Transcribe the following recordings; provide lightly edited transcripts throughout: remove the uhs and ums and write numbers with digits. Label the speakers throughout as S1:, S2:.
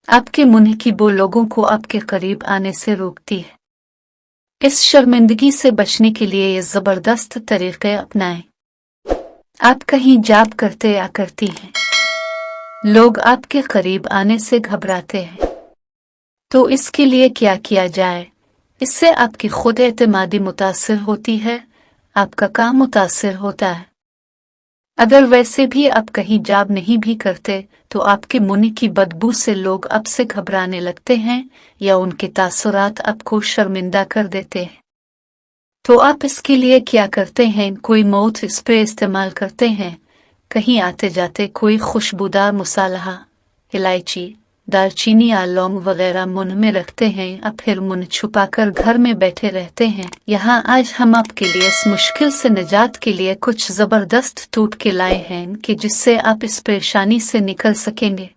S1: आपके मुंह की बो लोगों को आपके करीब आने से रोकती है। इस शर्मिंदगी से बचने के लिए ये जबरदस्त तरीके अपनाएं। आप कहीं जाप करते या करती हैं, लोग आपके करीब आने से घबराते हैं, तो इसके लिए क्या किया जाए? इससे आपकी खुद एतमादी मुतासिर होती है, आपका काम मुतासिर होता है। अगर वैसे भी आप कहीं जाप नहीं भी करते तो आपके मुंह की बदबू से लोग आपसे घबराने लगते हैं या उनके तासुरात आपको शर्मिंदा कर देते हैं। तो आप इसके लिए क्या करते हैं? कोई माउथ स्प्रे इस्तेमाल करते हैं, कहीं आते जाते कोई खुशबूदार मसाला, इलायची, दालचीनी या लौंग वगैरह मुंह में रखते हैं या फिर मुंह छुपाकर घर में बैठे रहते हैं। यहाँ आज हम आपके लिए इस मुश्किल से निजात के लिए कुछ जबरदस्त टोटके लाए हैं कि जिससे आप इस परेशानी से निकल सकेंगे।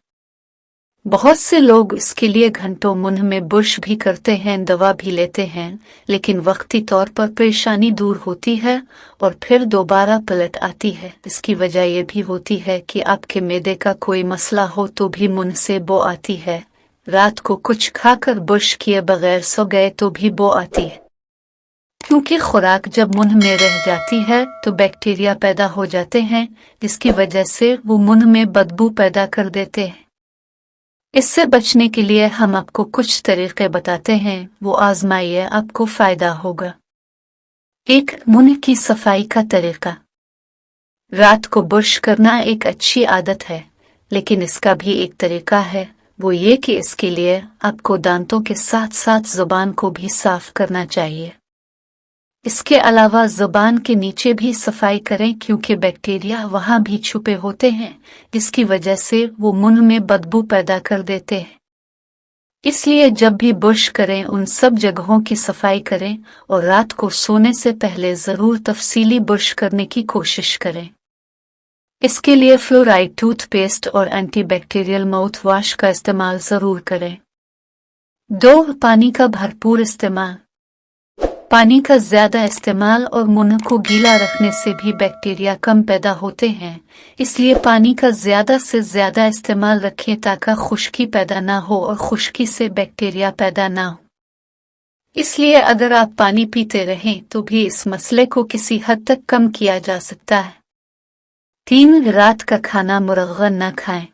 S1: बहुत से लोग इसके लिए घंटों मुंह में बुर्श भी करते हैं, दवा भी लेते हैं, लेकिन वक्ती तौर पर परेशानी दूर होती है और फिर दोबारा पलट आती है। इसकी वजह यह भी होती है कि आपके मैदे का कोई मसला हो तो भी मुंह से बो आती है। रात को कुछ खाकर बुर्श किए बगैर सो गए तो भी बो आती है, क्योंकि खुराक जब मुंह में रह जाती है तो बैक्टीरिया पैदा हो जाते हैं, जिसकी वजह से वो मुंह में बदबू पैदा कर देते हैं। इससे बचने के लिए हम आपको कुछ तरीके बताते हैं, वो आजमाइए, आपको फायदा होगा। 1. मुंह की सफाई का तरीका। रात को ब्रश करना एक अच्छी आदत है, लेकिन इसका भी एक तरीका है, वो ये कि इसके लिए आपको दांतों के साथ साथ जुबान को भी साफ करना चाहिए। इसके अलावा जुबान के नीचे भी सफाई करें, क्योंकि बैक्टीरिया वहां भी छुपे होते हैं, जिसकी वजह से वो मुंह में बदबू पैदा कर देते हैं। इसलिए जब भी ब्रश करें उन सब जगहों की सफाई करें और रात को सोने से पहले जरूर तफसीली ब्रश करने की कोशिश करें। इसके लिए फ्लोराइड टूथपेस्ट और एंटीबैक्टीरियल माउथ वॉश का इस्तेमाल जरूर करें। 2. पानी का भरपूर इस्तेमाल। पानी का ज्यादा इस्तेमाल और मुंह को गीला रखने से भी बैक्टीरिया कम पैदा होते हैं, इसलिए पानी का ज्यादा से ज्यादा इस्तेमाल रखें ताकि खुश्की पैदा ना हो और खुश्की से बैक्टीरिया पैदा ना हो। इसलिए अगर आप पानी पीते रहें तो भी इस मसले को किसी हद तक कम किया जा सकता है। 3. रात का खाना मुरग़्ग़न न खाएं।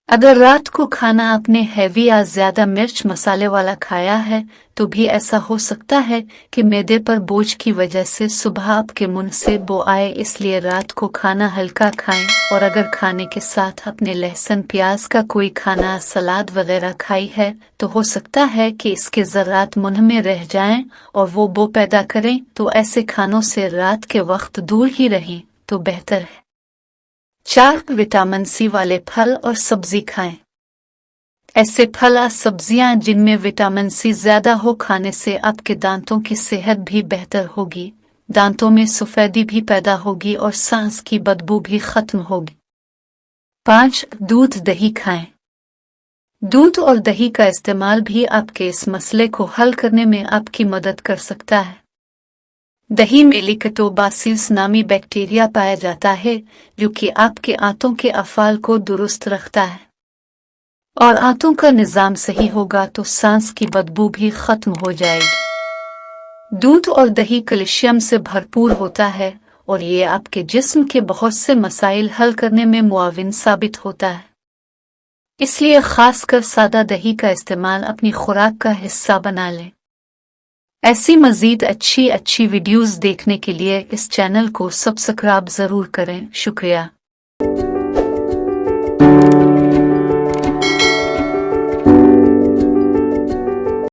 S1: अगर रात को खाना आपने हैवी या ज्यादा मिर्च मसाले वाला खाया है तो भी ऐसा हो सकता है कि मैदे पर बोझ की वजह से सुबह आपके मुंह से बो आए, इसलिए रात को खाना हल्का खाएं। और अगर खाने के साथ अपने लहसुन प्याज का कोई खाना, सलाद वगैरह खाई है तो हो सकता है कि इसके ज़रात मुंह में रह जाएं और वो बो पैदा करें, तो ऐसे खानों से रात के वक्त दूर ही रहें तो बेहतर है। 4. विटामिन सी वाले फल और सब्जी खाएं। ऐसे फल और सब्जियां जिनमें विटामिन सी ज्यादा हो खाने से आपके दांतों की सेहत भी बेहतर होगी, दांतों में सफेदी भी पैदा होगी और सांस की बदबू भी खत्म होगी। 5. दूध दही खाएं। दूध और दही का इस्तेमाल भी आपके इस मसले को हल करने में आपकी मदद कर सकता है। दही में लैक्टोबासिलस नामी बैक्टीरिया पाया जाता है, जो कि आपके आंतों के अफ़ाल को दुरुस्त रखता है, और आंतों का निज़ाम सही होगा तो सांस की बदबू भी खत्म हो जाएगी। दूध और दही कैल्शियम से भरपूर होता है और ये आपके जिस्म के बहुत से मसाइल हल करने में मुआविन साबित होता है। इसलिए खासकर सादा दही का इस्तेमाल अपनी खुराक का हिस्सा बना लें। ऐसी मजीद अच्छी वीडियोस देखने के लिए इस चैनल को सब्सक्राइब जरूर करें। शुक्रिया।